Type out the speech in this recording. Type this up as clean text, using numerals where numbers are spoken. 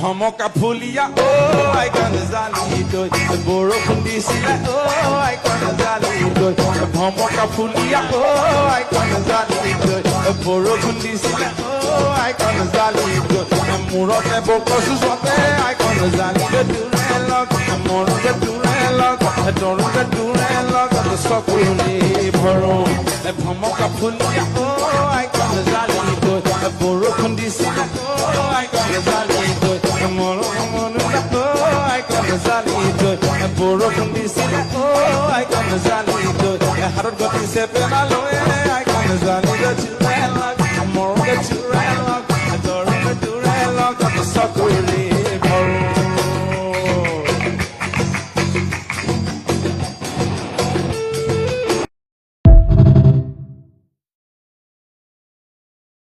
ভমকা ফুলিয়া ও icon জালি দই বৰষুণ দিছিলে ও আইকন জালি দই ভমকা ফুলিয়া ও আইকন জালি দই বৰষুণ দিছিলে ও আইকন জালি দই মূৰতে বকচু সতে আইকন জালি দই লগ মনতে দূৰে লগ দৰতে দূৰে লগ চকুনি ভৰো ভমকা ফুলিয়া ও আইকন জালি দই বৰষুণ দিছিলে ও আইকন জালি দই বৰষুণ দিছিলে ও আইকন জালি দই হাতত গতিছে পেলালৈ